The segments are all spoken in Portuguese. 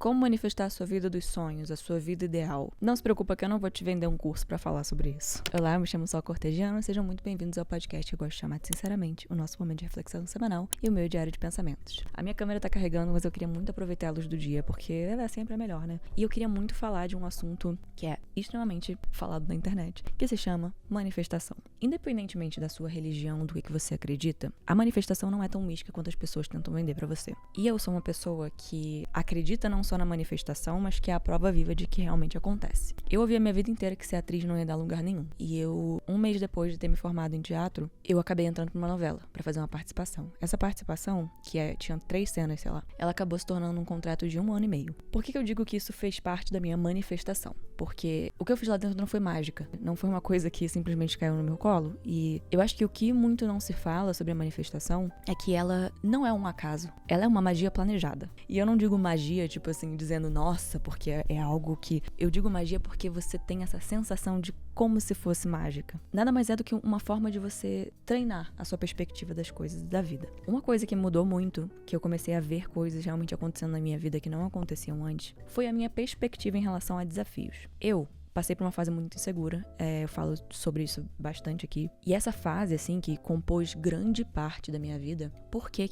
Como manifestar a sua vida dos sonhos, a sua vida ideal? Não se preocupa que eu não vou te vender um curso pra falar sobre isso. Olá, eu me chamo Sol Cortesiano, sejam muito bem-vindos ao podcast que eu gosto de chamar de Sinceramente, o nosso momento de reflexão semanal e o meu diário de pensamentos. A minha câmera tá carregando, mas eu queria muito aproveitar a luz do dia, porque ela é sempre a melhor, né? E eu queria muito falar de um assunto que é extremamente falado na internet, que se chama manifestação. Independentemente da sua religião, do que você acredita, a manifestação não é tão mística quanto as pessoas tentam vender pra você. E eu sou uma pessoa que acredita não só na manifestação, mas que é a prova viva de que realmente acontece. Eu ouvi a minha vida inteira que ser atriz não ia dar lugar nenhum. E eu, um mês depois de ter me formado em teatro, eu acabei entrando pra uma novela, pra fazer uma participação. Essa participação, tinha 3 cenas, sei lá, ela acabou se tornando um contrato de 1 ano e meio. Por que eu digo que isso fez parte da minha manifestação? Porque o que eu fiz lá dentro não foi mágica. Não foi uma coisa que simplesmente caiu no meu colo. E eu acho que o que muito não se fala sobre a manifestação é que ela não é um acaso. Ela é uma magia planejada. E eu não digo magia, tipo assim, dizendo, nossa, porque é algo que... Eu digo magia porque você tem essa sensação de como se fosse mágica. Nada mais é do que uma forma de você treinar a sua perspectiva das coisas da vida. Uma coisa que mudou muito, que eu comecei a ver coisas realmente acontecendo na minha vida que não aconteciam antes, foi a minha perspectiva em relação a desafios. Eu passei por uma fase muito insegura, eu falo sobre isso bastante aqui. E essa fase, assim, que compôs grande parte da minha vida, por que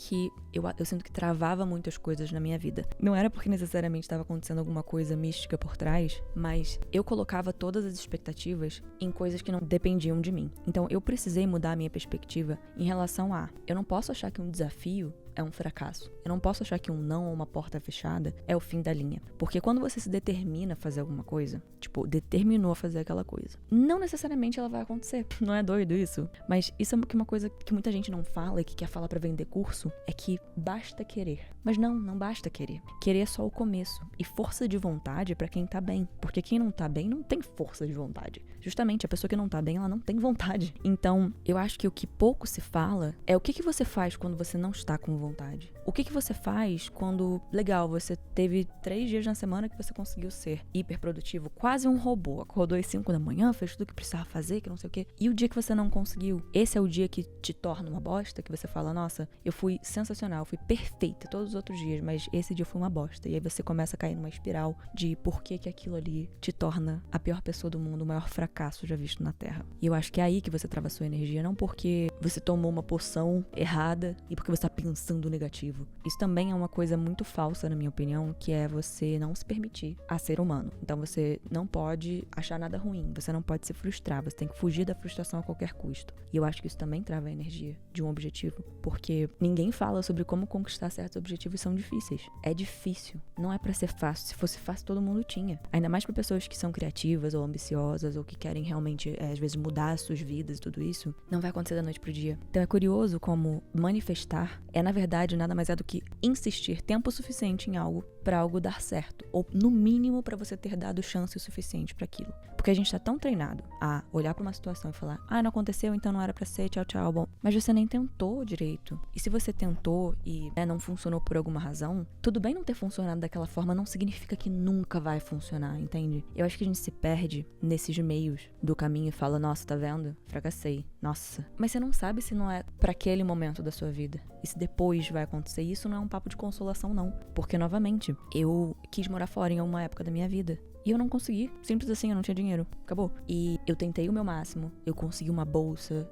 eu sinto que travava muitas coisas na minha vida? Não era porque necessariamente estava acontecendo alguma coisa mística por trás, mas eu colocava todas as expectativas em coisas que não dependiam de mim. Então eu precisei mudar a minha perspectiva em relação a... Eu não posso achar que um desafio é um fracasso. Eu não posso achar que um não ou uma porta fechada é o fim da linha. Porque quando você se determina a fazer alguma coisa, tipo, determinou a fazer aquela coisa, não necessariamente ela vai acontecer. Não é doido isso? Mas isso é uma coisa que muita gente não fala e que quer falar pra vender curso, é que basta querer. Mas não basta querer. Querer é só o começo. E força de vontade é pra quem tá bem. Porque quem não tá bem não tem força de vontade. Justamente, a pessoa que não tá bem, ela não tem vontade. Então, eu acho que o que pouco se fala é o que você faz quando você não está com vontade. O que você faz quando, legal, você teve 3 dias na semana que você conseguiu ser hiperprodutivo, quase um robô, acordou às 5 da manhã, fez tudo o que precisava fazer, que não sei o quê. E o dia que você não conseguiu, esse é o dia que te torna uma bosta, que você fala, nossa, eu fui sensacional, fui perfeita todos os outros dias, mas esse dia foi uma bosta. E aí você começa a cair numa espiral de por que aquilo ali te torna a pior pessoa do mundo, o maior fracasso já visto na Terra. E eu acho que é aí que você trava a sua energia, não porque você tomou uma poção errada e porque você tá pensando negativo. Isso também é uma coisa muito falsa, na minha opinião, que é você não se permitir a ser humano. Então você não pode achar nada ruim, você não pode se frustrar, você tem que fugir da frustração a qualquer custo. E eu acho que isso também trava a energia de um objetivo, porque ninguém fala sobre como conquistar certos objetivos são difíceis. É difícil, não é pra ser fácil. Se fosse fácil, todo mundo tinha. Ainda mais pra pessoas que são criativas ou ambiciosas ou que querem realmente, às vezes, mudar as suas vidas e tudo isso, não vai acontecer da noite pro dia. Então é curioso como manifestar é, na verdade, nada mais é do que insistir tempo suficiente em algo pra algo dar certo. Ou, no mínimo, pra você ter dado chance o suficiente pra aquilo. Porque a gente tá tão treinado a olhar pra uma situação e falar, não aconteceu, então não era pra ser, tchau, tchau, bom. Mas você nem tentou direito. E se você tentou e não funcionou por alguma razão, tudo bem não ter funcionado daquela forma, não significa que nunca vai funcionar, entende? Eu acho que a gente se perde nesses meios do caminho e fala, nossa, tá vendo? Fracassei. Nossa. Mas você não sabe se não é pra aquele momento da sua vida. E se depois vai acontecer. E isso não é um papo de consolação, não. Porque, novamente, eu quis morar fora em uma época da minha vida. E eu não consegui. Simples assim, eu não tinha dinheiro. Acabou. E eu tentei o meu máximo. Eu consegui uma bolsa.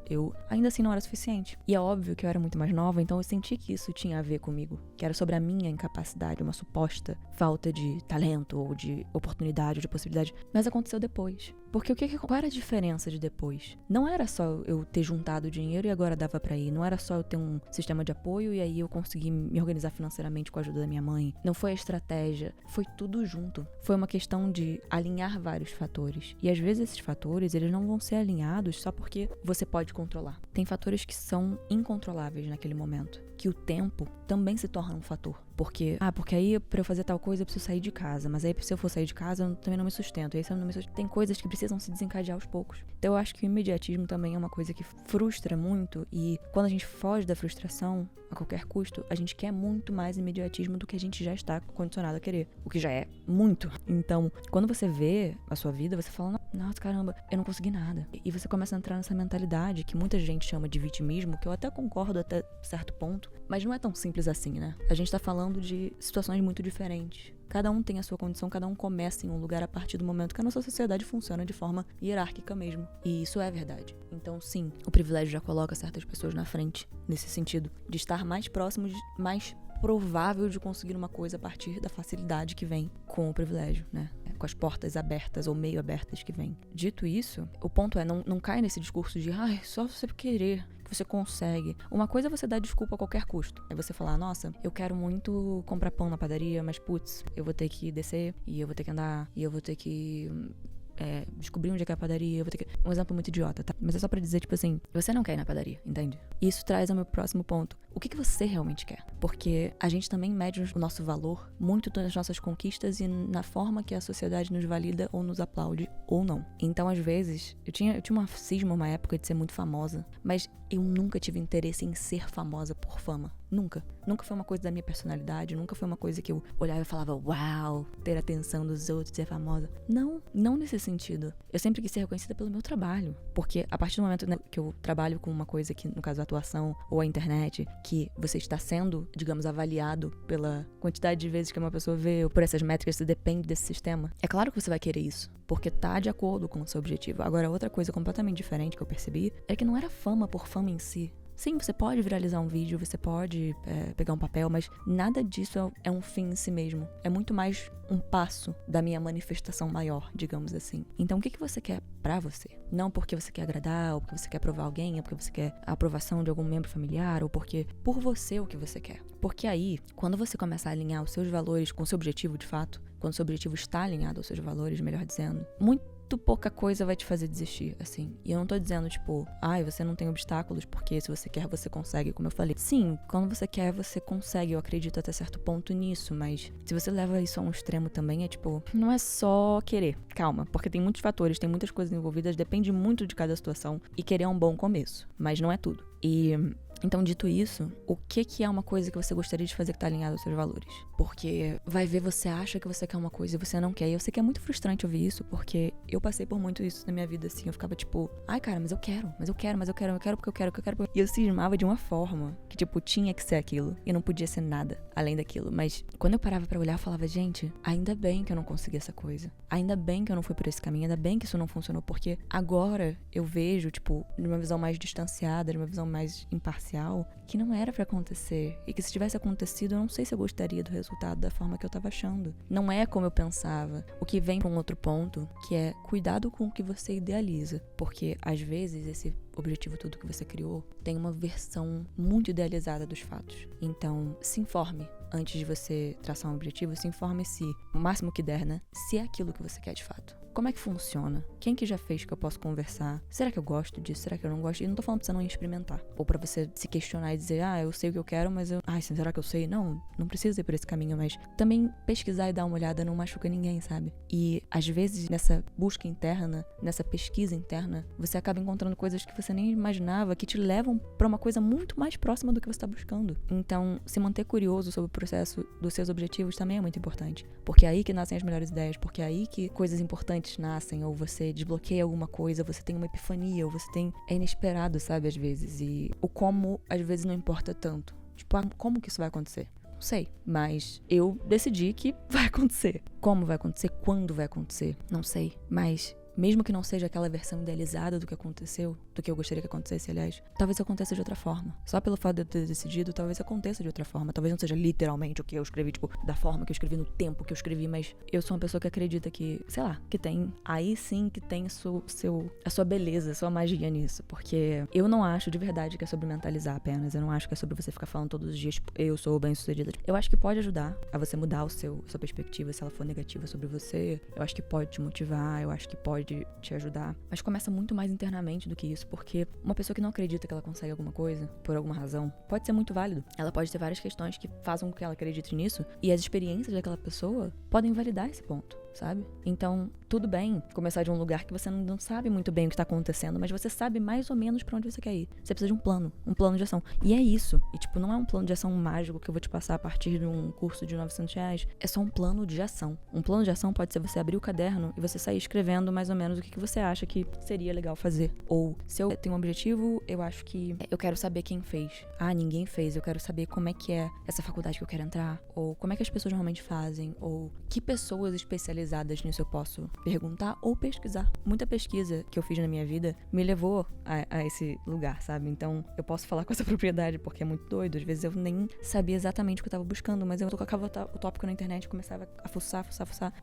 Ainda assim não era suficiente. E é óbvio que eu era muito mais nova, então eu senti que isso tinha a ver comigo. Que era sobre a minha incapacidade, uma suposta falta de talento, ou de oportunidade, ou de possibilidade. Mas aconteceu depois. Porque qual era a diferença de depois? Não era só eu ter juntado dinheiro e agora dava pra ir. Não era só eu ter um sistema de apoio e aí eu consegui me organizar financeiramente com a ajuda da minha mãe. Não foi a estratégia. Foi tudo junto. Foi uma questão de alinhar vários fatores. E às vezes esses fatores, eles não vão ser alinhados só porque você pode controlar. Tem fatores que são incontroláveis naquele momento. Que o tempo também se torna um fator. Porque aí pra eu fazer tal coisa eu preciso sair de casa. Mas aí se eu for sair de casa eu também não me sustento. E aí se eu não me sustento, tem coisas que precisam se desencadear aos poucos. Então eu acho que o imediatismo também é uma coisa que frustra muito. E quando a gente foge da frustração a qualquer custo, a gente quer muito mais imediatismo do que a gente já está condicionado a querer. O que já é muito. Então, quando você vê a sua vida, você fala, nossa, caramba, eu não consegui nada. E você começa a entrar nessa mentalidade que muita gente chama de vitimismo, que eu até concordo até certo ponto, mas não é tão simples assim, né? A gente tá falando de situações muito diferentes. Cada um tem a sua condição, cada um começa em um lugar a partir do momento que a nossa sociedade funciona de forma hierárquica mesmo. E isso é verdade. Então, sim, o privilégio já coloca certas pessoas na frente, nesse sentido, de estar mais próximos, mais provável de conseguir uma coisa a partir da facilidade que vem com o privilégio, né? Com as portas abertas ou meio abertas que vem. Dito isso, o ponto é, não cai nesse discurso de só você querer que você consegue. Uma coisa é você dar desculpa a qualquer custo. É você falar, nossa, eu quero muito comprar pão na padaria, mas putz, eu vou ter que descer, e eu vou ter que andar, e eu vou ter que descobrir onde é que é a padaria, eu vou ter que... Um exemplo muito idiota, tá? Mas é só pra dizer, tipo assim, você não quer ir na padaria, entende? E isso traz ao meu próximo ponto. O que você realmente quer? Porque a gente também mede o nosso valor muito nas nossas conquistas e na forma que a sociedade nos valida ou nos aplaude ou não. Então, às vezes, eu tinha uma cisma, uma época de ser muito famosa, mas eu nunca tive interesse em ser famosa por fama. Nunca. Nunca foi uma coisa da minha personalidade, nunca foi uma coisa que eu olhava e falava, uau, ter a atenção dos outros, ser famosa. Não nesse sentido. Eu sempre quis ser reconhecida pelo meu trabalho. Porque a partir do momento, né, que eu trabalho com uma coisa que, no caso, a atuação ou a internet, que você está sendo, digamos, avaliado pela quantidade de vezes que uma pessoa vê, ou por essas métricas, você depende desse sistema. É claro que você vai querer isso, porque tá de acordo com o seu objetivo. Agora, outra coisa completamente diferente que eu percebi é que não era fama por fama em si. Sim, você pode viralizar um vídeo, você pode pegar um papel, mas nada disso é um fim em si mesmo. É muito mais um passo da minha manifestação maior, digamos assim. Então, o que você quer pra você? Não porque você quer agradar, ou porque você quer aprovar alguém, ou porque você quer a aprovação de algum membro familiar, ou porque por você o que você quer. Porque aí, quando você começa a alinhar os seus valores com o seu objetivo de fato, quando o seu objetivo está alinhado aos seus valores, melhor dizendo, muito pouca coisa vai te fazer desistir, assim. E eu não tô dizendo, tipo, você não tem obstáculos, porque se você quer, você consegue, como eu falei. Sim, quando você quer, você consegue, eu acredito até certo ponto nisso, mas se você leva isso a um extremo também, é tipo, não é só querer, calma, porque tem muitos fatores, tem muitas coisas envolvidas, depende muito de cada situação, e querer é um bom começo, mas não é tudo. E... Então, dito isso, o que é uma coisa que você gostaria de fazer que tá alinhado aos seus valores? Porque vai ver, você acha que você quer uma coisa e você não quer. E eu sei que é muito frustrante ouvir isso, porque eu passei por muito isso na minha vida, assim. Eu ficava tipo, cara, mas eu quero porque eu quero. E eu cismava de uma forma que, tipo, tinha que ser aquilo. E não podia ser nada além daquilo. Mas quando eu parava pra olhar, eu falava, gente, ainda bem que eu não consegui essa coisa. Ainda bem que eu não fui por esse caminho. Ainda bem que isso não funcionou. Porque agora eu vejo, tipo, de uma visão mais distanciada, de uma visão mais imparcial, que não era pra acontecer. E que se tivesse acontecido, eu não sei se eu gostaria do resultado da forma que eu tava achando. Não é como eu pensava. O que vem pra um outro ponto, que é cuidado com o que você idealiza. Porque, às vezes, esse objetivo tudo que você criou tem uma versão muito idealizada dos fatos. Então, se informe. Antes de você traçar um objetivo, se informe se, o máximo que der, né? Se é aquilo que você quer de fato. Como é que funciona? Quem que já fez que eu posso conversar? Será que eu gosto disso? Será que eu não gosto? E não tô falando pra você não experimentar. Ou pra você se questionar e dizer, eu sei o que eu quero, mas será que eu sei? Não precisa ir por esse caminho, mas também pesquisar e dar uma olhada não machuca ninguém, sabe? E às vezes nessa busca interna, nessa pesquisa interna, você acaba encontrando coisas que você nem imaginava, que te levam pra uma coisa muito mais próxima do que você tá buscando. Então, se manter curioso sobre o processo dos seus objetivos também é muito importante. Porque é aí que nascem as melhores ideias, porque é aí que coisas importantes nascem, ou você desbloqueia alguma coisa, você tem uma epifania, ou você tem... É inesperado, sabe, às vezes. E o como, às vezes, não importa tanto. Tipo, como que isso vai acontecer? Não sei. Mas eu decidi que vai acontecer. Como vai acontecer? Quando vai acontecer? Não sei. Mas... mesmo que não seja aquela versão idealizada do que aconteceu, do que eu gostaria que acontecesse, aliás, talvez aconteça de outra forma. Só pelo fato de eu ter decidido, talvez aconteça de outra forma. Talvez não seja literalmente o que eu escrevi, tipo, da forma que eu escrevi, no tempo que eu escrevi, mas eu sou uma pessoa que acredita que, sei lá, que tem, aí sim que tem a sua beleza, a sua magia nisso. Porque eu não acho de verdade que é sobre mentalizar apenas. Eu não acho que é sobre você ficar falando todos os dias, tipo, eu sou bem-sucedida. Eu acho que pode ajudar a você mudar a sua perspectiva, se ela for negativa sobre você. Eu acho que pode te motivar, eu acho que pode te ajudar, mas começa muito mais internamente do que isso, porque uma pessoa que não acredita que ela consegue alguma coisa, por alguma razão, pode ser muito válido. Ela pode ter várias questões que façam com que ela acredite nisso, e as experiências daquela pessoa podem validar esse ponto, sabe? Então, tudo bem começar de um lugar que você não sabe muito bem o que tá acontecendo, mas você sabe mais ou menos pra onde você quer ir. Você precisa de um plano de ação. E é isso. E, tipo, não é um plano de ação mágico que eu vou te passar a partir de um curso de R$900. É só um plano de ação. Um plano de ação pode ser você abrir o caderno e você sair escrevendo mais ou menos o que você acha que seria legal fazer. Ou, se eu tenho um objetivo, eu acho que eu quero saber quem fez. Ah, ninguém fez. Eu quero saber como é que é essa faculdade que eu quero entrar. Ou como é que as pessoas normalmente fazem. Ou que pessoas especializadas nisso eu posso perguntar ou pesquisar. Muita pesquisa que eu fiz na minha vida me levou a esse lugar, sabe? Então, eu posso falar com essa propriedade porque é muito doido. Às vezes eu nem sabia exatamente o que eu tava buscando, mas eu colocava o tópico na internet e começava a fuçar.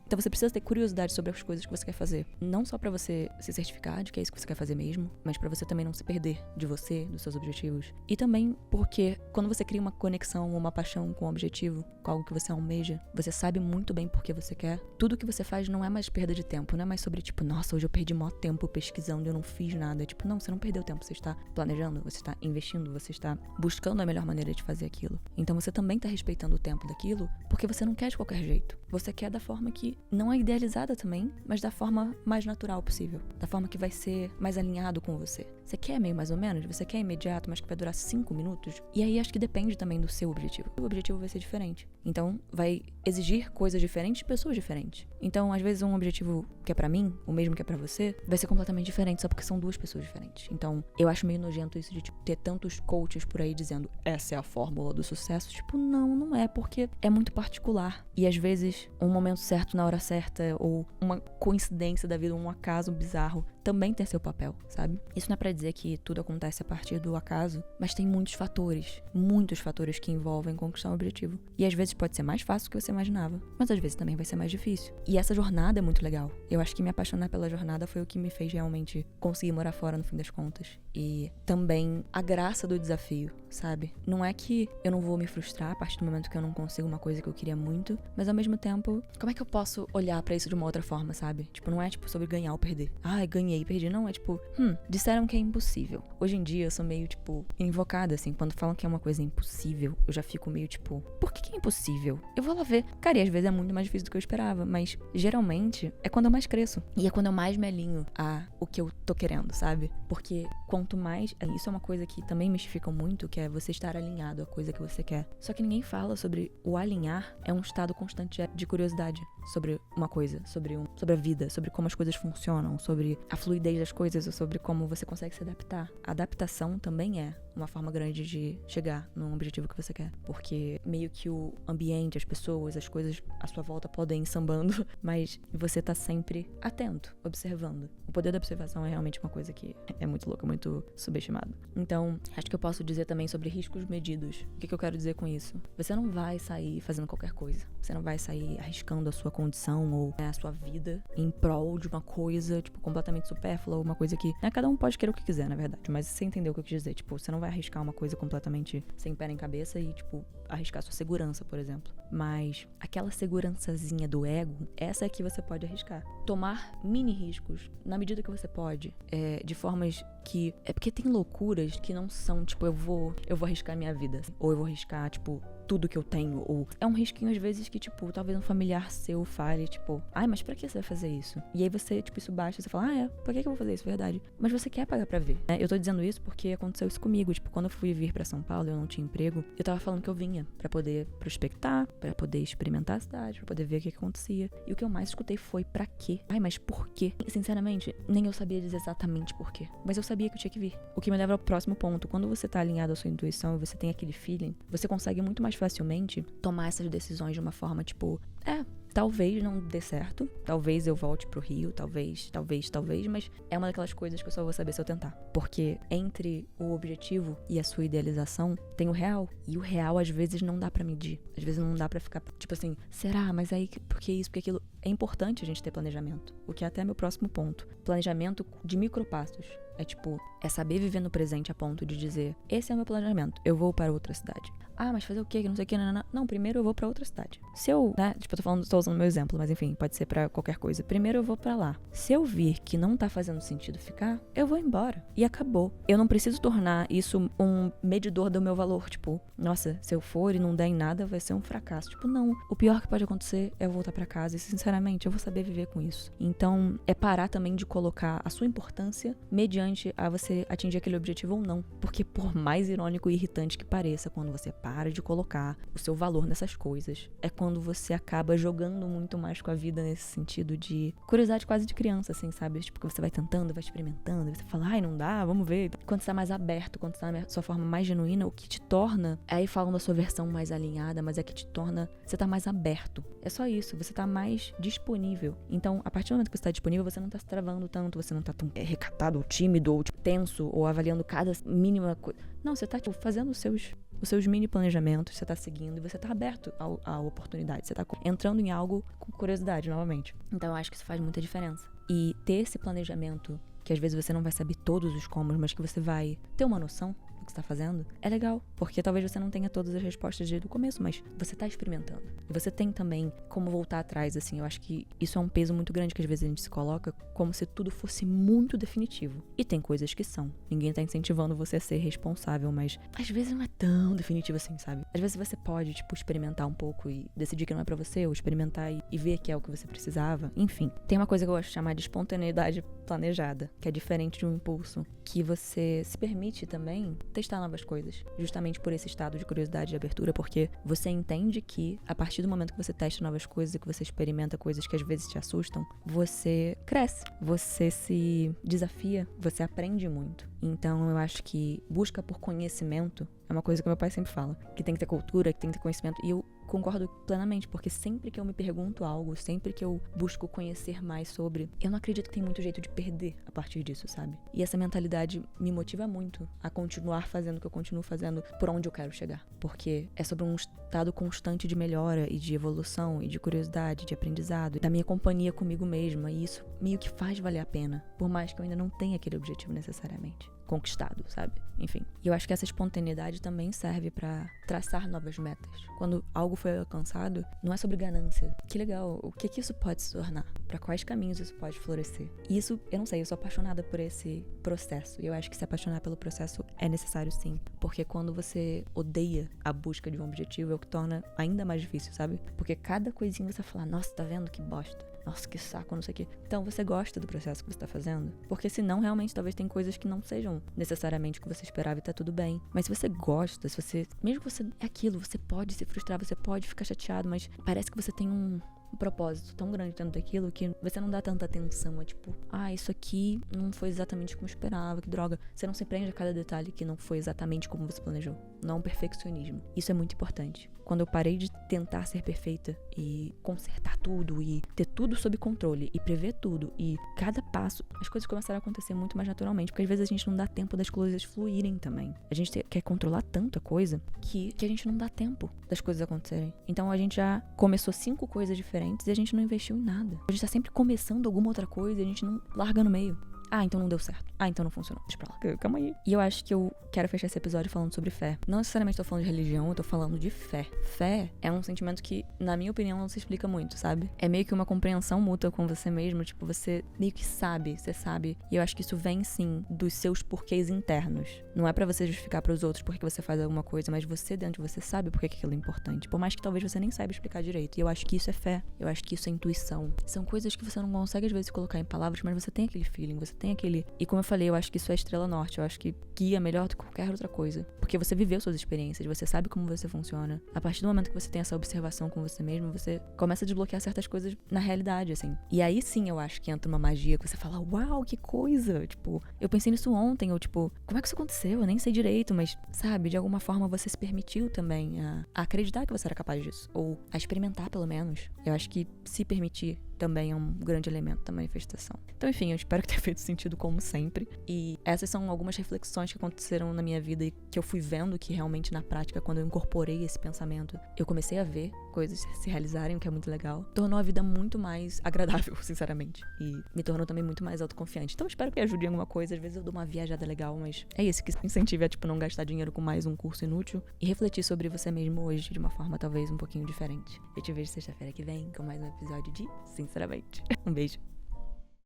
Então você precisa ter curiosidade sobre as coisas que você quer fazer. Não só pra você se certificar de que é isso que você quer fazer mesmo, mas pra você também não se perder de você, dos seus objetivos. E também porque quando você cria uma conexão ou uma paixão com um objetivo, com algo que você almeja, você sabe muito bem por que você quer. Tudo que você faz não é mais perda de tempo, não é mais sobre tipo, nossa, hoje eu perdi maior tempo pesquisando e eu não fiz nada. Tipo, não, você não perdeu tempo, você está planejando, você está investindo, você está buscando a melhor maneira de fazer aquilo. Então você também está respeitando o tempo daquilo, porque você não quer de qualquer jeito. Você quer da forma que não é idealizada também, mas da forma mais natural possível. Da forma que vai ser mais alinhado com você. Você quer meio mais ou menos, você quer imediato, mas que vai durar 5 minutos. E aí acho que depende também do seu objetivo. O objetivo vai ser diferente. Então vai exigir coisas diferentes de pessoas diferentes. Então, às vezes, um objetivo que é pra mim, o mesmo que é pra você, vai ser completamente diferente, só porque são duas pessoas diferentes. Então, eu acho meio nojento isso de tipo, ter tantos coaches por aí dizendo essa é a fórmula do sucesso. Tipo, não é, porque é muito particular. E às vezes, um momento certo na hora certa, ou uma coincidência da vida, um acaso bizarro, também tem seu papel, sabe? Isso não é pra dizer que tudo acontece a partir do acaso, mas tem muitos fatores que envolvem conquistar um objetivo. E às vezes pode ser mais fácil do que você imaginava, mas às vezes também vai ser mais difícil. E essa jornada é muito legal. Eu acho que me apaixonar pela jornada foi o que me fez realmente conseguir morar fora no fim das contas. E também a graça do desafio, sabe? Não é que eu não vou me frustrar a partir do momento que eu não consigo uma coisa que eu queria muito, mas ao mesmo tempo, como é que eu posso olhar pra isso de uma outra forma, sabe? Tipo, não é tipo sobre ganhar ou perder. Ah, ganhei, perdi. Não, é tipo, disseram que é impossível. Hoje em dia eu sou meio, tipo, invocada, assim. Quando falam que é uma coisa impossível, eu já fico meio, tipo, por que é impossível? Eu vou lá ver. Cara, e às vezes é muito mais difícil do que eu esperava, mas geralmente é quando eu mais cresço. E é quando eu mais me alinho a o que eu tô querendo, sabe? Porque quanto mais... Isso é uma coisa que também mistifica muito, que é você estar alinhado à coisa que você quer. Só que ninguém fala sobre o alinhar é um estado constante de curiosidade sobre uma coisa, sobre a vida, sobre como as coisas funcionam, sobre a fluidez das coisas, ou sobre como você consegue se adaptar. A adaptação também é uma forma grande de chegar num objetivo que você quer. Porque meio que o ambiente, as pessoas, as coisas à sua volta podem ir sambando, mas você tá sempre atento, observando. O poder da observação é realmente uma coisa que é muito louca, muito subestimada. Então, acho que eu posso dizer também sobre riscos medidos. O que eu quero dizer com isso? Você não vai sair fazendo qualquer coisa. Você não vai sair arriscando a sua condição ou a sua vida em prol de uma coisa, tipo, completamente supérflua, ou uma coisa que... Cada um pode querer o que quiser, na verdade, mas você entendeu o que eu quis dizer. Tipo, você não vai arriscar uma coisa completamente sem pé nem cabeça e, tipo, arriscar sua segurança, por exemplo. Mas aquela segurançazinha do ego, essa é que você pode arriscar. Tomar mini riscos, na medida que você pode, de formas que... É porque tem loucuras que não são, tipo, eu vou arriscar minha vida. Ou eu vou arriscar, tipo, tudo que eu tenho. Ou é um risquinho, às vezes, que, tipo, talvez um familiar seu fale, tipo, ai, mas pra que você vai fazer isso? E aí você, tipo, isso baixa e você fala, pra que eu vou fazer isso? Verdade. Mas você quer pagar pra ver. Eu tô dizendo isso porque aconteceu isso comigo. Tipo, quando eu fui vir pra São Paulo, eu não tinha emprego, eu tava falando que eu vinha pra poder prospectar, pra poder experimentar a cidade, pra poder ver o que acontecia. E o que eu mais escutei foi, pra quê? Ai, mas por quê? Sinceramente, nem eu sabia dizer exatamente por quê. Mas eu sabia que eu tinha que vir. O que me leva ao próximo ponto. Quando você tá alinhado à sua intuição e você tem aquele feeling, você consegue muito mais facilmente tomar essas decisões de uma forma, tipo, talvez não dê certo, talvez eu volte pro Rio, talvez, mas é uma daquelas coisas que eu só vou saber se eu tentar. Porque entre o objetivo e a sua idealização tem o real. E o real, às vezes, não dá pra medir. Às vezes não dá pra ficar, tipo assim, será? Mas aí, por que isso, por que aquilo? É importante a gente ter planejamento. O que é até meu próximo ponto. Planejamento de micropassos. É tipo, é saber viver no presente a ponto de dizer, esse é o meu planejamento, eu vou para outra cidade. Ah, mas fazer o quê? Que não sei o quê, não, primeiro eu vou pra outra cidade. Se eu, né, tipo, tô usando meu exemplo, mas enfim, pode ser pra qualquer coisa. Primeiro eu vou pra lá. Se eu vir que não tá fazendo sentido ficar, eu vou embora. E acabou. Eu não preciso tornar isso um medidor do meu valor, tipo, nossa, se eu for e não der em nada, vai ser um fracasso. Tipo, não. O pior que pode acontecer é eu voltar pra casa e, sinceramente, eu vou saber viver com isso. Então, é parar também de colocar a sua importância mediante a você atingir aquele objetivo ou não. Porque por mais irônico e irritante que pareça, quando você para de colocar o seu valor nessas coisas, é quando você acaba jogando muito mais com a vida nesse sentido de curiosidade quase de criança, assim, sabe? Tipo, que você vai tentando, vai experimentando, você fala, ai, não dá, vamos ver. Quando você tá mais aberto, quando você tá na sua forma mais genuína, o que te torna, aí falam da sua versão mais alinhada, mas é que te torna, você tá mais aberto. É só isso, você tá mais disponível. Então, a partir do momento que você tá disponível, você não tá se travando tanto, você não tá tão recatado, ou tímido, ou tipo, tenso, ou avaliando cada mínima coisa. Não, você tá, tipo, fazendo os seus mini planejamentos, você tá seguindo e você tá aberto à oportunidade. Você tá entrando em algo com curiosidade, novamente. Então, eu acho que isso faz muita diferença. E ter esse planejamento, que às vezes você não vai saber todos os como, mas que você vai ter uma noção do que você tá fazendo, é legal. Porque talvez você não tenha todas as respostas desde o começo, mas você tá experimentando. E você tem também como voltar atrás, assim. Eu acho que isso é um peso muito grande que às vezes a gente se coloca como se tudo fosse muito definitivo. E tem coisas que são. Ninguém tá incentivando você a ser responsável, mas às vezes não é tão definitivo assim, sabe? Às vezes você pode, tipo, experimentar um pouco e decidir que não é pra você, ou experimentar e ver que é o que você precisava. Enfim, tem uma coisa que eu gosto de chamar de espontaneidade planejada, que é diferente de um impulso, que você se permite também testar novas coisas, justamente por esse estado de curiosidade e abertura, porque você entende que a partir do momento que você testa novas coisas e que você experimenta coisas que às vezes te assustam, você cresce, você se desafia, você aprende muito. Então eu acho que busca por conhecimento é uma coisa que meu pai sempre fala, que tem que ter cultura, que tem que ter conhecimento, e eu concordo plenamente, porque sempre que eu me pergunto algo, sempre que eu busco conhecer mais sobre, eu não acredito que tem muito jeito de perder a partir disso, sabe? E essa mentalidade me motiva muito a continuar fazendo o que eu continuo fazendo por onde eu quero chegar, porque é sobre um estado constante de melhora e de evolução e de curiosidade, de aprendizado, da minha companhia comigo mesma, e isso meio que faz valer a pena, por mais que eu ainda não tenha aquele objetivo necessariamente conquistado, sabe? Enfim. E eu acho que essa espontaneidade também serve pra traçar novas metas. Quando algo foi alcançado, não é sobre ganância. Que legal, o que isso pode se tornar? Pra quais caminhos isso pode florescer? E isso, eu não sei, eu sou apaixonada por esse processo. E eu acho que se apaixonar pelo processo é necessário sim. Porque quando você odeia a busca de um objetivo, é o que torna ainda mais difícil, sabe? Porque cada coisinha você fala, nossa, tá vendo que bosta? Nossa, que saco, não sei o quê. Então, você gosta do processo que você tá fazendo? Porque senão, realmente, talvez tem coisas que não sejam necessariamente o que você esperava e tá tudo bem. Mas se você gosta, se você... Mesmo que você... É aquilo, você pode se frustrar, você pode ficar chateado, mas parece que você tem um propósito tão grande dentro daquilo que você não dá tanta atenção. É tipo, isso aqui não foi exatamente como eu esperava, que droga. Você não se prende a cada detalhe que não foi exatamente como você planejou. Não é um perfeccionismo. Isso é muito importante. Quando eu parei de tentar ser perfeita e consertar tudo e ter tudo sob controle e prever tudo e cada passo, as coisas começaram a acontecer muito mais naturalmente, porque às vezes a gente não dá tempo das coisas fluírem também. A gente quer controlar tanto a coisa que a gente não dá tempo das coisas acontecerem. Então a gente já começou 5 coisas diferentes e a gente não investiu em nada. A gente tá sempre começando alguma outra coisa e a gente não larga no meio. Então não deu certo. Então não funcionou. Deixa pra lá. Calma aí. E eu acho que eu quero fechar esse episódio falando sobre fé. Não necessariamente tô falando de religião, eu tô falando de fé. Fé é um sentimento que, na minha opinião, não se explica muito, sabe? É meio que uma compreensão mútua com você mesmo. Tipo, você meio que sabe, você sabe. E eu acho que isso vem, sim, dos seus porquês internos. Não é pra você justificar pros outros porque você faz alguma coisa, mas você dentro de você sabe por que aquilo é importante. Por mais que talvez você nem saiba explicar direito. E eu acho que isso é fé. Eu acho que isso é intuição. São coisas que você não consegue, às vezes, colocar em palavras, mas você tem aquele feeling, você tem aquele... E como eu falei, eu acho que isso é estrela norte. Eu acho que guia melhor do que qualquer outra coisa. Porque você viveu suas experiências, você sabe como você funciona. A partir do momento que você tem essa observação com você mesmo, você começa a desbloquear certas coisas na realidade, assim. E aí sim eu acho que entra uma magia que você fala, uau, que coisa! Tipo, eu pensei nisso ontem, ou tipo, como é que isso aconteceu? Eu nem sei direito, mas, sabe, de alguma forma você se permitiu também a acreditar que você era capaz disso. Ou a experimentar, pelo menos. Eu acho que se permitir também é um grande elemento da manifestação. Então, enfim, eu espero que tenha feito sentido como sempre. E essas são algumas reflexões que aconteceram na minha vida e que eu fui vendo que realmente na prática, quando eu incorporei esse pensamento, eu comecei a ver coisas se realizarem, o que é muito legal. Tornou a vida muito mais agradável, sinceramente. E me tornou também muito mais autoconfiante. Então eu espero que ajude em alguma coisa. Às vezes eu dou uma viajada legal, mas é isso que incentiva a, não gastar dinheiro com mais um curso inútil e refletir sobre você mesmo hoje de uma forma talvez um pouquinho diferente. Eu te vejo sexta-feira que vem com mais um episódio de Sinceramente. Um beijo.